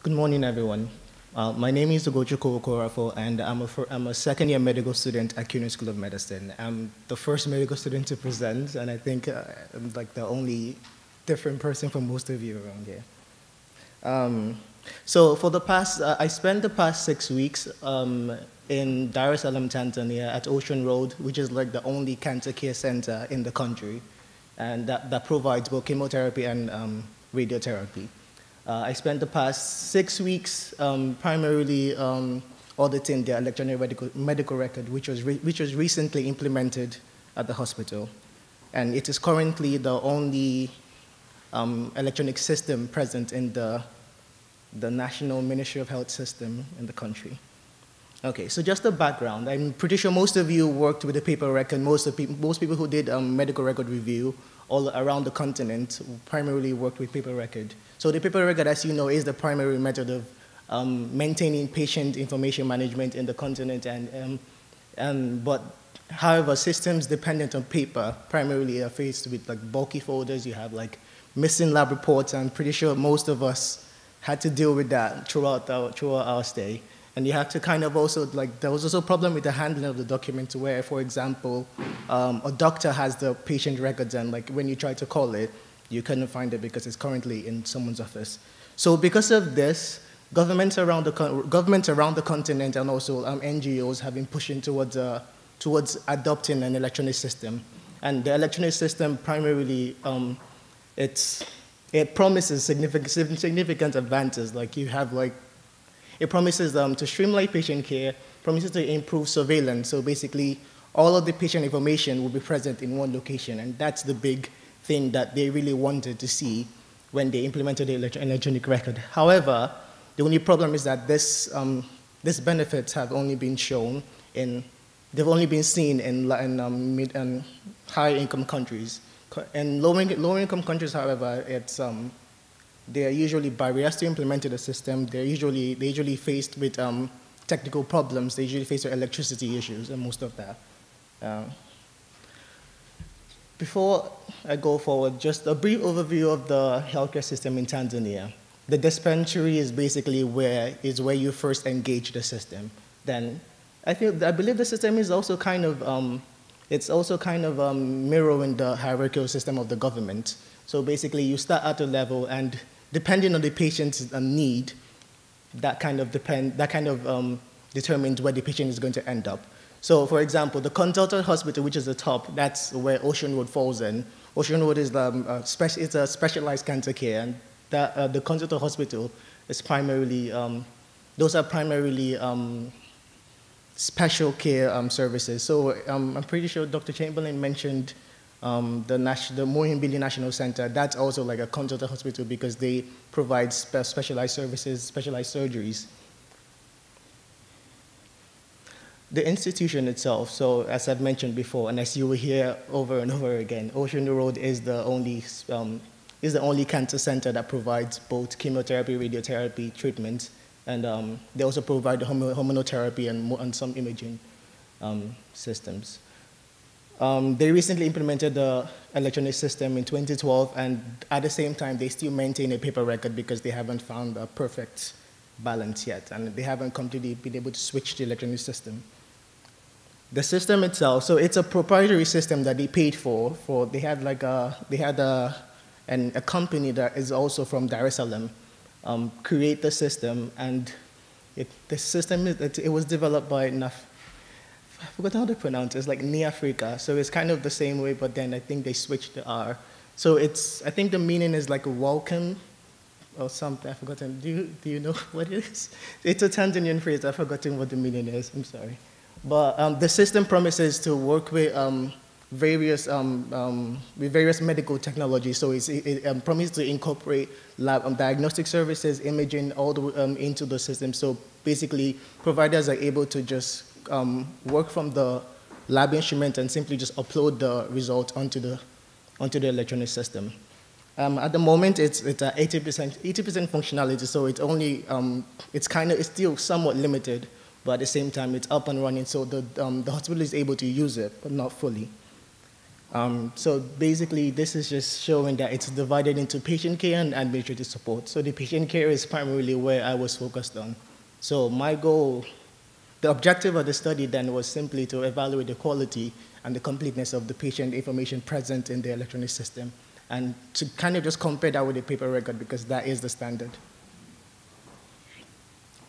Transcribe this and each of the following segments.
Good morning, everyone. My name is Ugochukwu, and I'm a second-year medical student at CUNY School of Medicine. I'm the first medical student to present, and I think I'm like the only different person from most of you around here. So for the past, I spent the past 6 weeks in Dar es Salaam, Tanzania, at Ocean Road, which is like the only cancer care center in the country, and that provides both chemotherapy and radiotherapy. I spent the past 6 weeks primarily auditing the electronic medical record, which was recently implemented at the hospital. And it is currently the only electronic system present in the National Ministry of Health system in the country. Okay, so just the background. I'm pretty sure most of you worked with the paper record. Most people who did medical record review all around the continent primarily worked with paper record. So the paper record, as you know, is the primary method of maintaining patient information management in the continent. But however, systems dependent on paper primarily are faced with like bulky folders. You have like missing lab reports. I'm pretty sure most of us had to deal with that throughout our stay. And you have to kind of also, like, there was also a problem with the handling of the document where, for example, a doctor has the patient records and, like, when you try to call it, you couldn't find it because it's currently in someone's office. So because of this, governments around the continent and also NGOs have been pushing towards adopting an electronic system. And the electronic system primarily, it promises significant advances. Like you have like, it promises to streamline patient care, promises to improve surveillance. So basically, all of the patient information will be present in one location, and that's the big thing that they really wanted to see when they implemented the electronic record. However, the only problem is that these benefits have only been shown they've only been seen in high-income countries. In lower-income countries, however, there are usually barriers to implementing the system. They're usually faced with technical problems. They're usually faced with electricity issues and most of that. Before I go forward, just a brief overview of the healthcare system in Tanzania. The dispensary is basically where you first engage the system. Then I believe the system is also kind of mirroring the hierarchical system of the government. So basically, you start at a level, and depending on the patient's need, that kind of determines where the patient is going to end up. So, for example, the consultant hospital, which is the top, that's where Ocean Road falls in. Ocean Road is it's a specialized cancer care, and the consultant hospital is primarily those are primarily special care services. So I'm pretty sure Dr. Chamberlain mentioned the Muhimbili National Center. That's also like a consultant hospital because they provide specialized services, specialized surgeries. The institution itself, so as I've mentioned before, and as you will hear over and over again, Ocean Road is the only cancer center that provides both chemotherapy, radiotherapy treatments, and they also provide hormonotherapy and some imaging systems. They recently implemented the electronic system in 2012, and at the same time, they still maintain a paper record because they haven't found a perfect balance yet, and they haven't completely been able to switch to the electronic system. The system itself, so it's a proprietary system that they paid for. They had a company that is also from Dar es Salaam create the system, and it was developed by I forgot how to pronounce it. It's like Africa, so it's kind of the same way, but then I think they switched the R. So I think the meaning is like welcome or something. I've forgotten. Do you know what it is? It's a Tanzanian phrase. I've forgotten what the meaning is. I'm sorry. But the system promises to work with various medical technologies. So it promises to incorporate lab diagnostic services, imaging, all into the system. So basically, providers are able to just work from the lab instrument and simply just upload the result onto the electronic system. At the moment, it's at 80% functionality, so it's still somewhat limited, but at the same time, it's up and running, so the hospital is able to use it, but not fully. So basically, this is just showing that it's divided into patient care and administrative support. So the patient care is primarily where I was focused on. So my goal, the objective of the study then was simply to evaluate the quality and the completeness of the patient information present in the electronic system, and to kind of just compare that with the paper record, because that is the standard.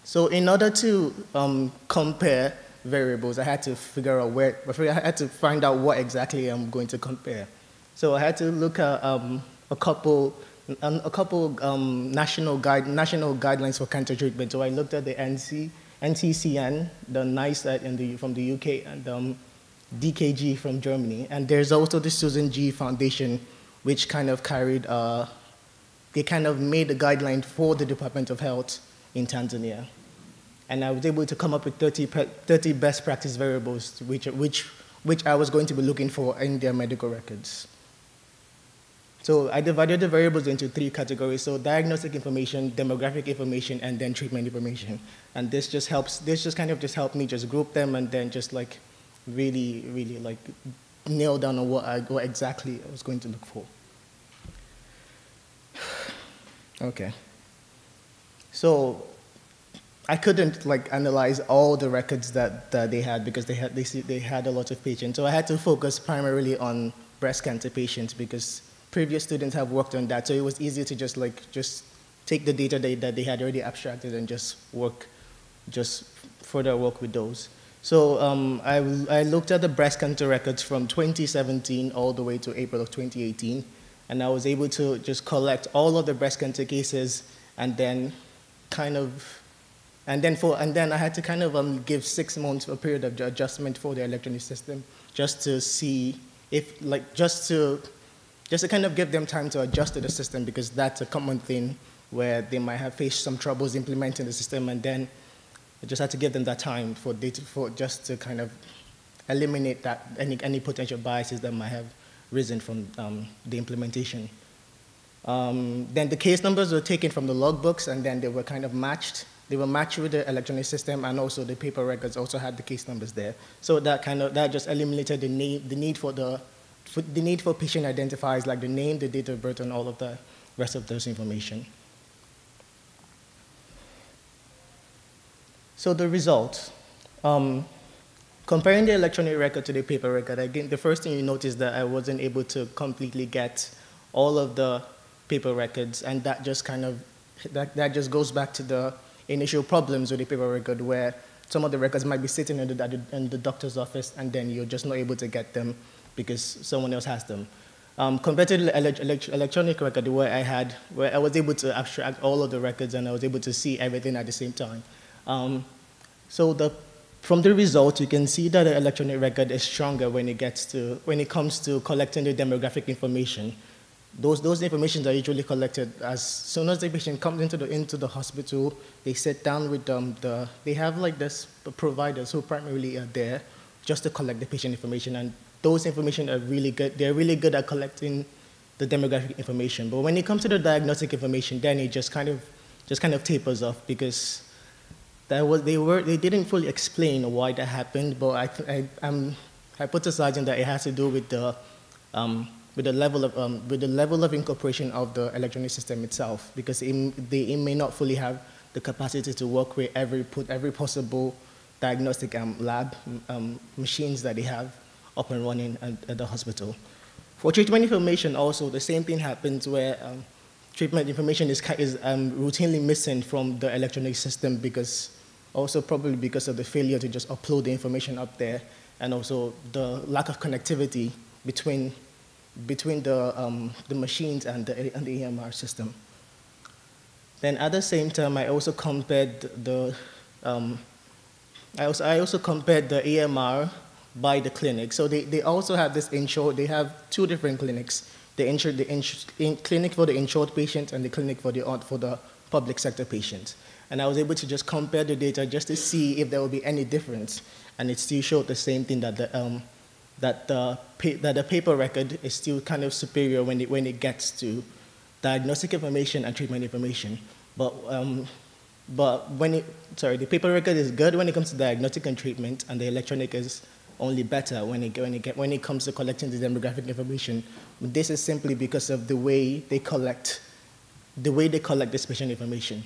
So in order to compare variables, I had to figure out I had to find out what exactly I'm going to compare. So I had to look at a couple national guidelines for cancer treatment. So I looked at the NCCN, the NICE from the UK, and DKG from Germany. And there's also the Susan G. Foundation, which kind of they kind of made a guideline for the Department of Health in Tanzania. And I was able to come up with 30 best practice variables, which I was going to be looking for in their medical records. So I divided the variables into 3 categories: so diagnostic information, demographic information, and then treatment information. And this just kind of helped me just group them and then just like really like nail down on what exactly I was going to look for. Okay. So I couldn't like analyze all the records that they had, because they had a lot of patients. So I had to focus primarily on breast cancer patients, because previous students have worked on that. So it was easier to just take the data that they had already abstracted and just further work with those. So I looked at the breast cancer records from 2017 all the way to April of 2018, and I was able to just collect all of the breast cancer cases, and then I had to kind of give 6 months a period of adjustment for the electronic system, just to see if, just to kind of give them time to adjust to the system, because that's a common thing where they might have faced some troubles implementing the system, and then I just had to give them that time just to kind of eliminate that any potential biases that might have risen from the implementation. Then the case numbers were taken from the logbooks, and then they were kind of matched. They were matched with the electronic system, and also the paper records also had the case numbers there. So that just eliminated the need for patient identifiers, like the name, the date of birth, and all of the rest of those information. So the results. Comparing the electronic record to the paper record, again, the first thing you notice that I wasn't able to completely get all of the paper records, and that just goes back to the initial problems with the paper record, where some of the records might be sitting in the doctor's office, and then you're just not able to get them because someone else has them. Compared to the electronic record, where I was able to abstract all of the records, and I was able to see everything at the same time. From the results, you can see that the electronic record is stronger when it comes to collecting the demographic information. Those information are usually collected as soon as the patient comes into the hospital. They sit down with they have like this providers who primarily are there just to collect the patient information, and those information are really good. They're really good at collecting the demographic information. But when it comes to the diagnostic information, then it just kind of tapers off, because they didn't fully explain why that happened. But I'm hypothesizing that it has to do with the level of incorporation of the electronic system itself, because it may not fully have the capacity to work with every possible diagnostic lab machines that they have up and running at the hospital. For treatment information, also the same thing happens, where treatment information is routinely missing from the electronic system, probably because of the failure to just upload the information up there, and also the lack of connectivity between the machines and the EMR system. Then at the same time, I also compared the EMR by the clinic. So they also have this insured. They have 2 different clinics: the clinic for the insured patients and the clinic for the public sector patients. And I was able to just compare the data just to see if there would be any difference, and it still showed the same thing, that the paper record is still kind of superior when it gets to diagnostic information and treatment information. But the paper record is good when it comes to diagnostic and treatment, and the electronic is only better when it comes to collecting the demographic information. This is simply because of the way they collect this patient information.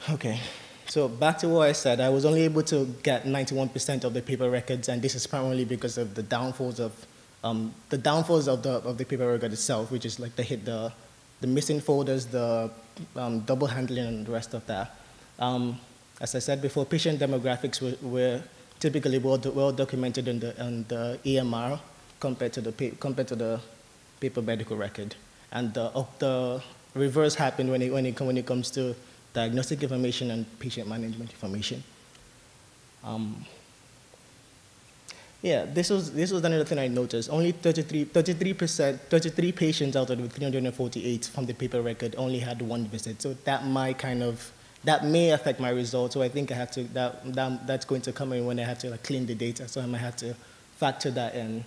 Okay, so back to what I said, I was only able to get 91% of the paper records, and this is primarily because of the downfalls of the paper record itself, which is like the missing folders, the double handling, and the rest of that. As I said before, patient demographics were typically well documented in the EMR compared to the paper medical record, and the reverse happened when it comes to diagnostic information and patient management information. Yeah, this was another thing I noticed. Only 33 patients out of the 348 from the paper record only had one visit. So that may affect my results. So I think I have to, that's going to come in when I have to clean the data. So I might have to factor that in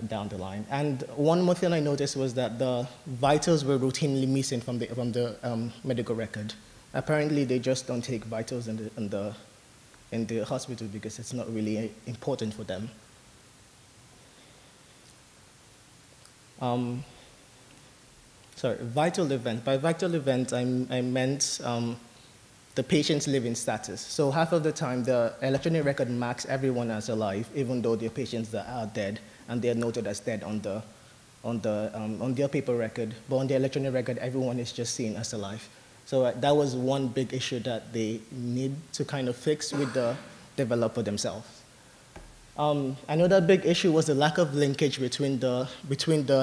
down the line. And one more thing I noticed was that the vitals were routinely missing from the medical record. Apparently, they just don't take vitals in the hospital because it's not really important for them. Sorry, vital event. By vital event, I meant the patient's living status. So half of the time, the electronic record marks everyone as alive, even though they're patients that are dead, and they're noted as dead on their paper record. But on the electronic record, everyone is just seen as alive. So that was one big issue that they need to kind of fix with the developer themselves. Another big issue was the lack of linkage between the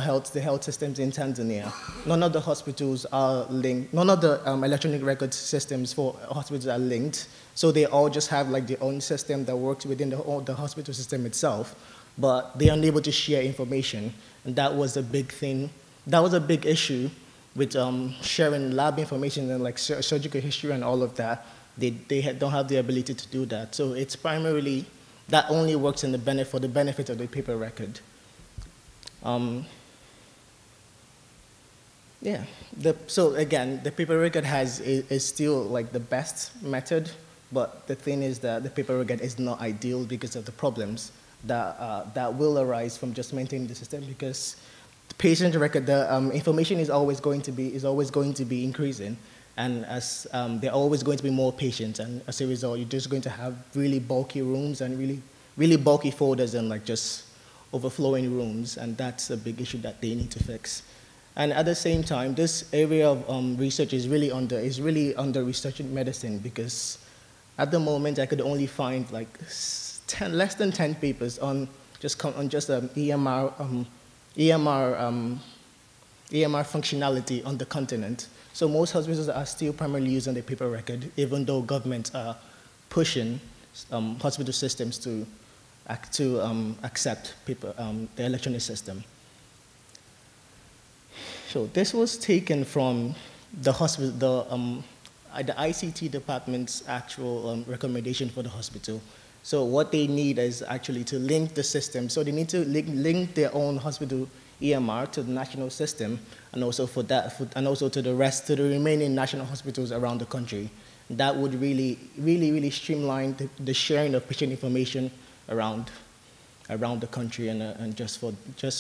health systems in Tanzania. None of the hospitals are linked. None of the electronic record systems for hospitals are linked. So they all just have like their own system that works within the hospital system itself, but they are unable to share information. And that was a big thing. That was a big issue with sharing lab information and like surgical history and all of that. They don't have the ability to do that. So it's primarily, that only works for the benefit of the paper record. Yeah, so again, the paper record is still like the best method, but the thing is that the paper record is not ideal because of the problems that will arise from just maintaining the system, because the patient record, the information is always going to be increasing, and as there are always going to be more patients, and as a result, you're just going to have really bulky rooms and really bulky folders and like just overflowing rooms, and that's a big issue that they need to fix. And at the same time, this area of research is really under research in medicine, because at the moment I could only find like less than 10 papers on just EMR functionality on the continent. So most hospitals are still primarily using the paper record, even though governments are pushing hospital systems to accept paper, the electronic system. So this was taken from the hospital, the ICT department's actual recommendation for the hospital. So what they need is actually to link the system. So they need to link their own hospital EMR to the national system, and also and also to the remaining national hospitals around the country. That would really streamline the sharing of patient information around the country, and just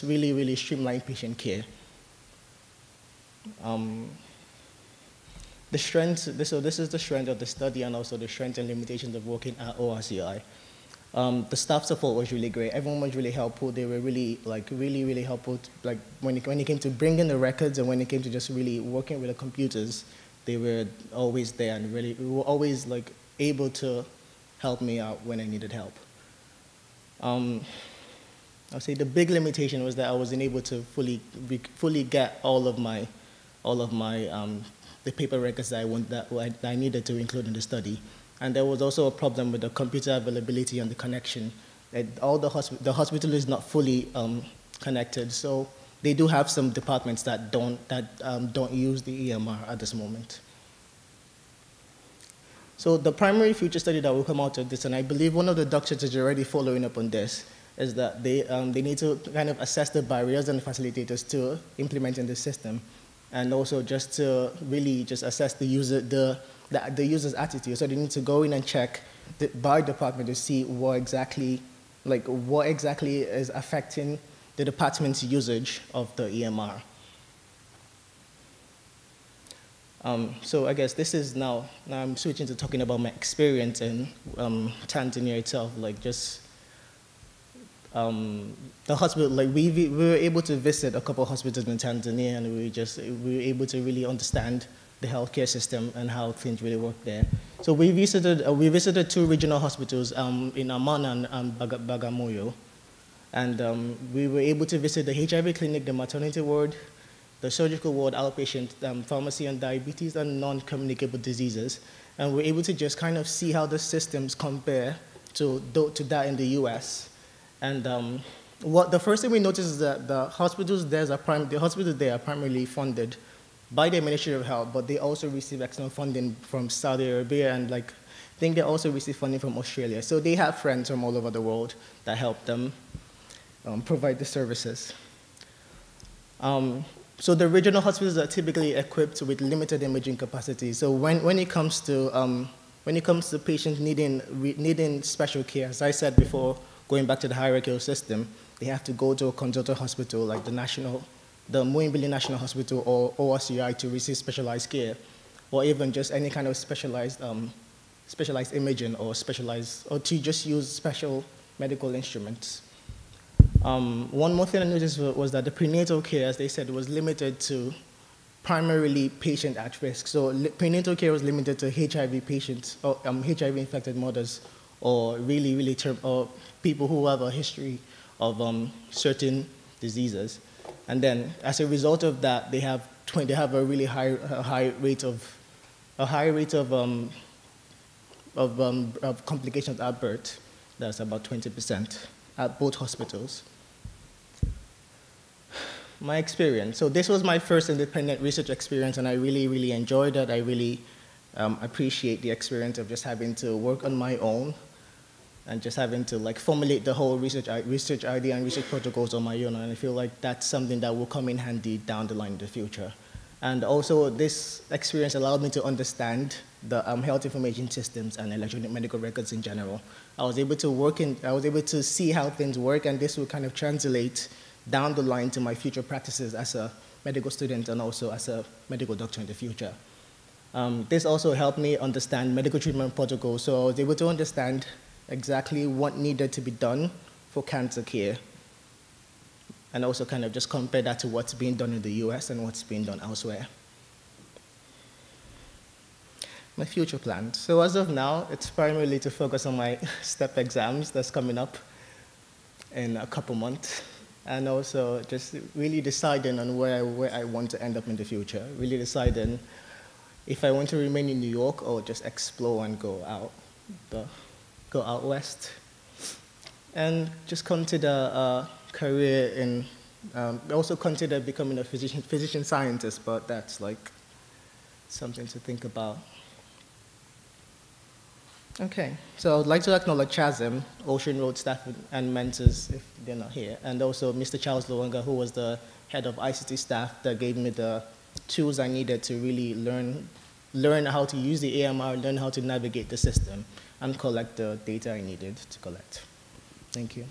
really streamline patient care. This is the strength of the study, and also the strengths and limitations of working at ORCI. The staff support was really great. Everyone was really helpful. They were really helpful. Like when it came to bringing the records, and when it came to just really working with the computers, they were always there, and we were always like able to help me out when I needed help. I'll say the big limitation was that I wasn't able to fully get all of the paper records that I needed to include in the study. And there was also a problem with the computer availability and the connection. The hospital is not fully connected, so they do have some departments that don't use the EMR at this moment. So the primary future study that will come out of this, and I believe one of the doctors is already following up on this, is that they need to kind of assess the barriers and facilitators to implementing the system, and also just to really just assess the user's attitude. So they need to go in and check by department to see what exactly is affecting the department's usage of the EMR. So I guess this is now I'm switching to talking about my experience in Tanzania itself, like just the hospital. Like we were able to visit a couple of hospitals in Tanzania, and we were able to really understand the healthcare system and how things really work there. So we visited 2 regional hospitals in Amman and Bagamoyo, and we were able to visit the HIV clinic, the maternity ward, the surgical ward, outpatient, pharmacy and diabetes and non-communicable diseases. And we're able to just kind of see how the systems compare to that in the US. And the first thing we noticed is that the hospitals there are primarily funded by the Ministry of Health, but they also receive external funding from Saudi Arabia, and I think they also receive funding from Australia. So they have friends from all over the world that help them provide the services. So the regional hospitals are typically equipped with limited imaging capacity. So when it comes to patients needing special care, as I said before, going back to the hierarchical system, they have to go to a consultant hospital like the Muhimbili National Hospital or ORCI to receive specialized care, or even just any kind of specialized imaging or to just use special medical instruments. One more thing I noticed was that the prenatal care, as they said, was limited to primarily patient at risk. So prenatal care was limited to HIV patients, or HIV-infected mothers, or or people who have a history of certain diseases. And then, as a result of that, they have a really high rate of complications at birth. That's about 20% at both hospitals. My experience. So this was my first independent research experience, and I really enjoyed it. I really appreciate the experience of just having to work on my own and just having to formulate the whole research idea and research protocols on my own. And I feel like that's something that will come in handy down the line in the future. And also, this experience allowed me to understand the health information systems and electronic medical records in general. I was able to see how things work, and this will kind of translate down the line to my future practices as a medical student and also as a medical doctor in the future. This also helped me understand medical treatment protocols, so I was able to understand exactly what needed to be done for cancer care, and also kind of just compare that to what's being done in the US and what's being done elsewhere. My future plans. So as of now, it's primarily to focus on my STEP exams that's coming up in a couple months, and also just really deciding on where I want to end up in the future, really deciding if I want to remain in New York or just explore and go out west, and just consider a career in, also consider becoming a physician scientist, but that's something to think about. Okay, so I'd like to acknowledge CHASM, Ocean Road staff and mentors, if they're not here, and also Mr. Charles Luwanga, who was the head of ICT staff that gave me the tools I needed to really learn how to use the AMR, learn how to navigate the system, and collect the data I needed to collect. Thank you.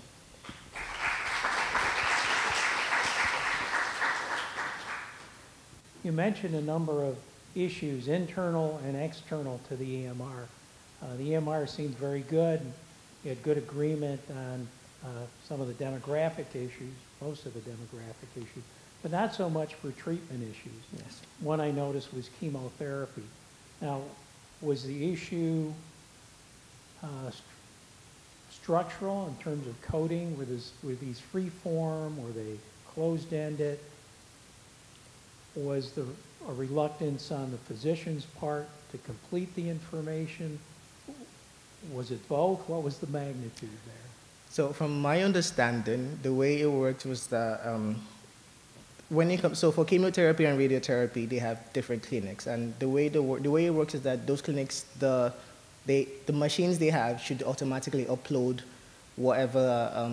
You mentioned a number of issues, internal and external to the EMR. The EMR seems very good. You had good agreement on some of the demographic issues, most of the demographic issues, but not so much for treatment issues. Yes. One I noticed was chemotherapy. Now, was the issue structural in terms of coding? Were these free form? Were they closed-ended? Was there a reluctance on the physician's part to complete the information? Was it both? What was the magnitude there? So from my understanding, the way it worked was that so for chemotherapy and radiotherapy, they have different clinics, and the way it works is that those clinics, the machines they have should automatically upload whatever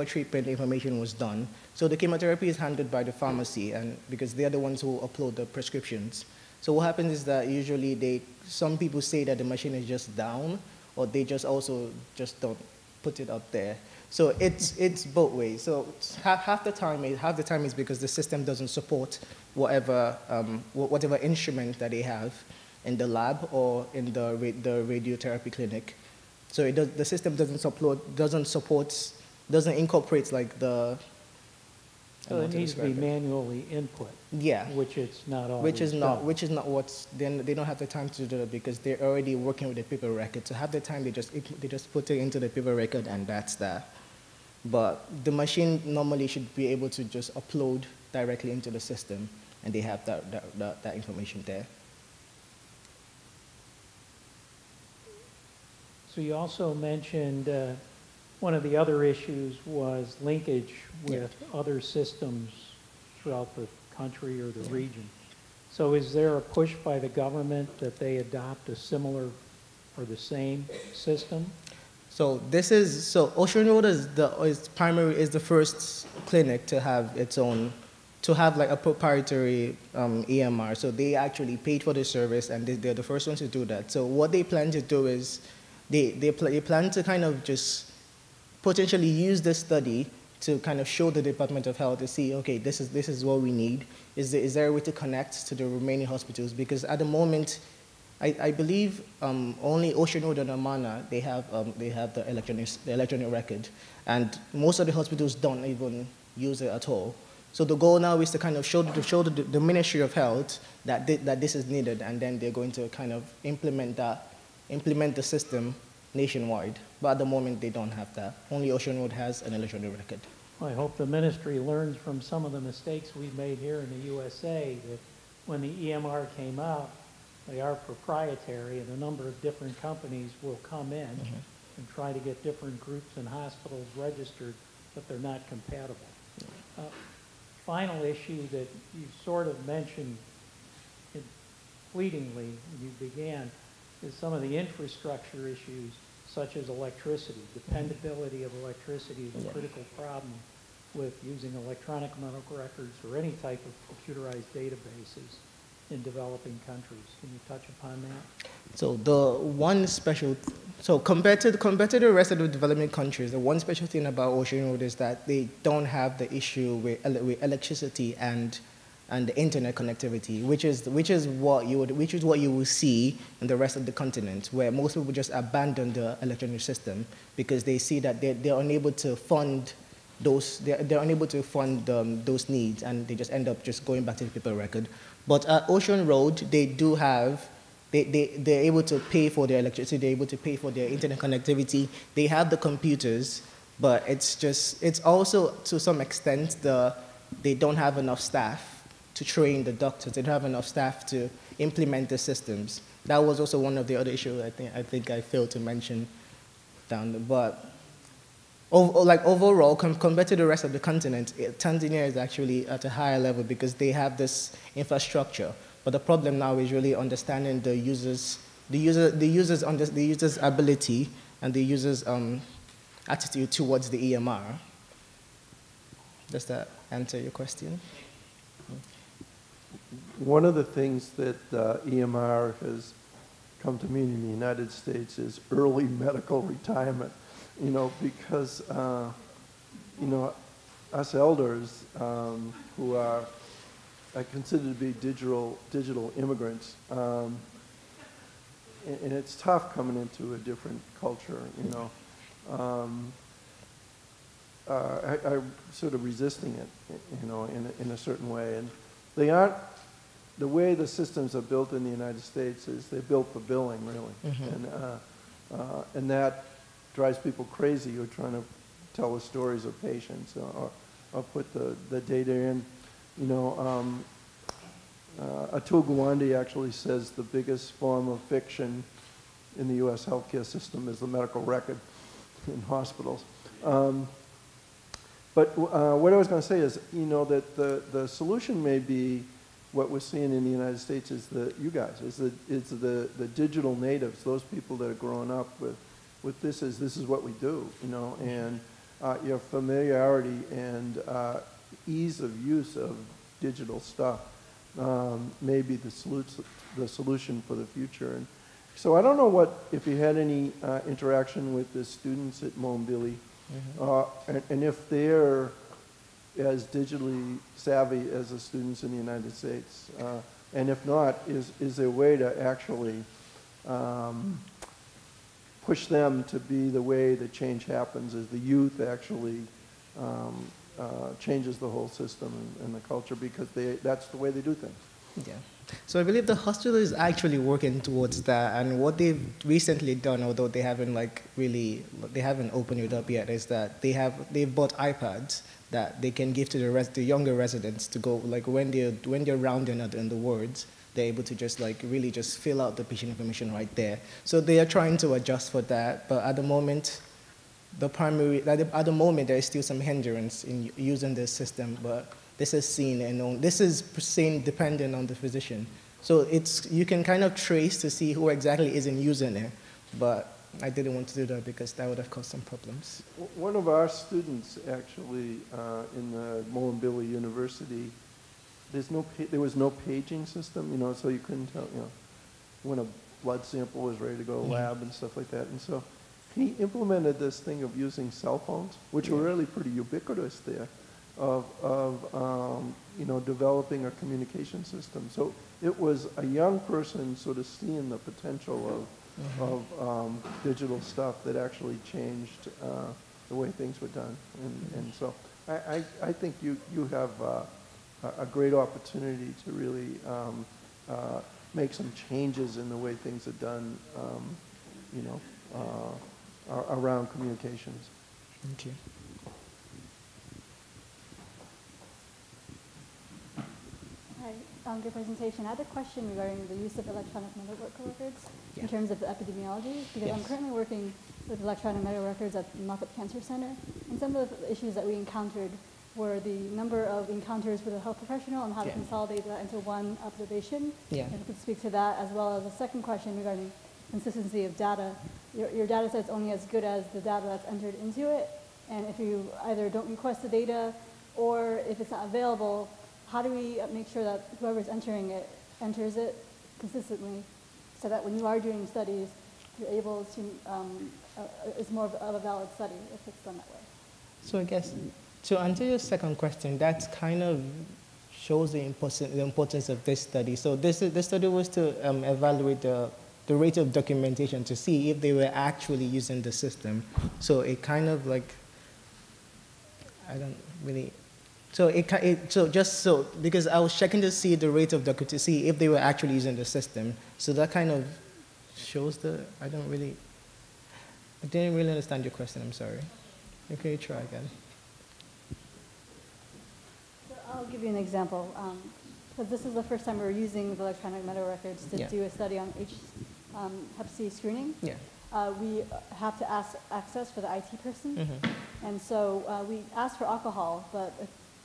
treatment information was done. So the chemotherapy is handled by the pharmacy, and because they're the ones who upload the prescriptions. So what happens is that usually some people say that the machine is just down, or they just also just don't put it up there. So it's both ways. So half the time is because the system doesn't support whatever instrument that they have in the lab or in the radiotherapy clinic. So the system doesn't incorporate like the. So it needs to be manually input. Yeah. Which it's not always Which is done. not what's, then they don't have the time to do it because they're already working with the paper record. So half the time they just put it into the paper record and that's that. But the machine normally should be able to just upload directly into the system and they have that information there. So you also mentioned one of the other issues was linkage with other systems throughout the country or the region. So is there a push by the government that they adopt a similar or the same system? So Ocean Road is the first clinic to have its own, to have like a proprietary EMR. So they actually paid for the service and they're the first ones to do that. So what they plan to do is they plan to kind of just potentially use this study to kind of show the Department of Health to see, okay, this is what we need. Is there a way to connect to the remaining hospitals? Because at the moment, I believe only Ocean Road and Amana, they have the electronic record, and most of the hospitals don't even use it at all. So the goal now is to kind of show the Ministry of Health that this is needed, and then they're going to kind of implement the system nationwide. But at the moment, they don't have that. Only Ocean Road has an electronic record. Well, I hope the ministry learns from some of the mistakes we've made here in the USA, that when the EMR came out, they are proprietary, and a number of different companies will come in and try to get different groups and hospitals registered, but they're not compatible. Final issue that you sort of mentioned fleetingly when you began is some of the infrastructure issues, such as electricity. Dependability of electricity is a critical problem with using electronic medical records or any type of computerized databases in developing countries. Can you touch upon that? So compared to the rest of the developing countries, the one special thing about Ocean Road is that they don't have the issue with electricity and the internet connectivity, which is what you will see in the rest of the continent, where most people just abandon the electronic system because they see that they're unable to fund those needs, and they just end up just going back to the paper record. But at Ocean Road, they're able to pay for their electricity, they're able to pay for their internet connectivity, they have the computers, but it's also to some extent they don't have enough staff to train the doctors. They don't have enough staff to implement the systems. That was also one of the other issues I think I failed to mention down there. But overall, compared to the rest of the continent, Tanzania is actually at a higher level because they have this infrastructure. But the problem now is really understanding the user's ability and the user's attitude towards the EMR. Does that answer your question? One of the things that EMR has come to mean in the United States is early medical retirement, because, us elders who are considered to be digital immigrants, and it's tough coming into a different culture, I'm sort of resisting it, in a certain way. And they aren't, the way the systems are built in the United States is they're built for billing, really. And that drives people crazy who are trying to tell the stories of patients or put the data in. Atul Gawande actually says the biggest form of fiction in the U.S. healthcare system is the medical record in hospitals. But what I was going to say is, that the solution may be what we're seeing in the United States is the digital natives, those people that are growing up with this is what we do, and your familiarity and ease of use of digital stuff may be the solution for the future. And so I don't know if you had any interaction with the students at Moambili, and if they're as digitally savvy as the students in the United States. And if not, is there a way to actually push them to be the way the change happens as the youth actually changes the whole system and the culture, because that's the way they do things. Yeah. So I believe the hospital is actually working towards that, and what they've recently done, although they haven't they haven't opened it up yet, is that they've bought iPads that they can give to the younger residents to go, like when they're rounding out in the wards, they're able to just really just fill out the patient information right there. So they are trying to adjust for that, but at the moment, at the moment there is still some hindrance in using this system, but this is seen and this is seen dependent on the physician. So you can kind of trace to see who exactly isn't using it, but I didn't want to do that because that would have caused some problems. One of our students actually in the Moambili University, there was no paging system, so you couldn't tell, when a blood sample was ready to go to lab and stuff like that. And so he implemented this thing of using cell phones, which were really pretty ubiquitous there, of developing a communication system. So it was a young person sort of seeing the potential of digital stuff that actually changed the way things were done. And so I think you have a great opportunity to really make some changes in the way things are done, around communications. Thank you. Hi, good presentation. I had a question regarding the use of electronic medical records in terms of the epidemiology, because I'm currently working with electronic medical records at the Norfolk Cancer Center, and some of the issues that we encountered were the number of encounters with a health professional and how to consolidate that into one observation. Yeah. If you could speak to that, as well as a second question regarding consistency of data. Your data set's only as good as the data that's entered into it, and if you either don't request the data or if it's not available, how do we make sure that whoever's entering it enters it consistently, so that when you are doing studies, you're able to, it's more of a valid study if it's done that way? So I guess, to answer your second question, that kind of shows the importance of this study. So this study was to evaluate the rate of documentation to see if they were actually using the system. So it kind of because I was checking to see the rate of documentation, to see if they were actually using the system. So that kind of shows I didn't really understand your question, I'm sorry. Okay, try again. So I'll give you an example. Because this is the first time we're using the electronic medical records to do a study on Hep C screening. Yeah. We have to ask access for the IT person. And so we asked for alcohol, but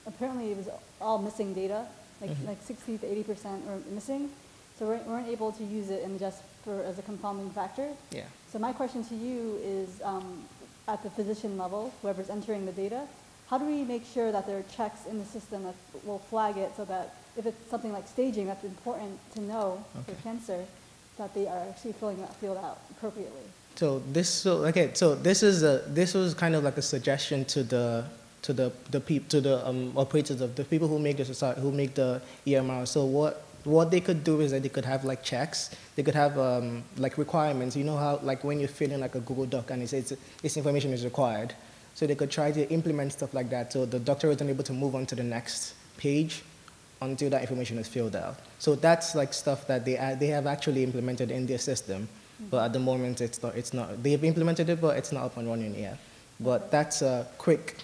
apparently it was all missing data, like 60 to 80% were missing. So we weren't able to use it as a confounding factor. Yeah. So my question to you is, at the physician level, whoever's entering the data, how do we make sure that there are checks in the system that will flag it, so that if it's something like staging that's important to know for cancer, that they are actually filling that field out appropriately? So this was kind of like a suggestion to the operators of the people who make the EMR. So what they could do is that they could have like checks. They could have like requirements. You know how like when you fill in like a Google Doc and it says this information is required. So they could try to implement stuff like that. So the doctor isn't able to move on to the next page until that information is filled out. So that's like stuff that they have actually implemented in their system. But at the moment, it's not. They've implemented it, but it's not up and running yet. But that's a quick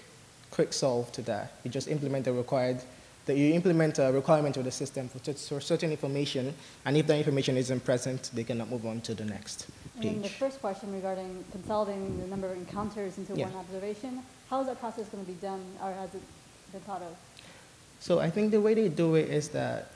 solve to that. You just implement you implement a requirement of the system for certain information, and if that information isn't present, they cannot move on to the next page. And the first question regarding consolidating the number of encounters into one observation, how is that process going to be done, or has it been thought of? So I think the way they do it is that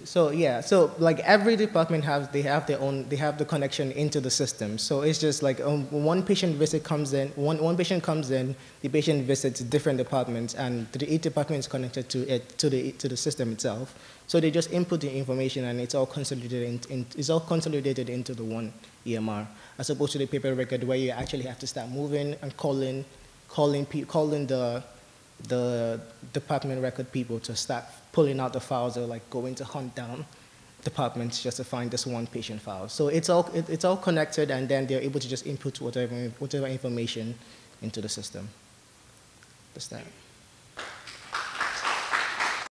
So yeah, so like every department they have the connection into the system. So it's just like one patient visit comes in, one patient comes in, the patient visits different departments, and each department is connected to the system itself. So they just input the information, and it's all consolidated into the one EMR, as opposed to the paper record where you actually have to start moving and calling the department record people to start pulling out the files, or like going to hunt down departments just to find this one patient file. So it's all connected, and then they're able to just input whatever information into the system. That's that.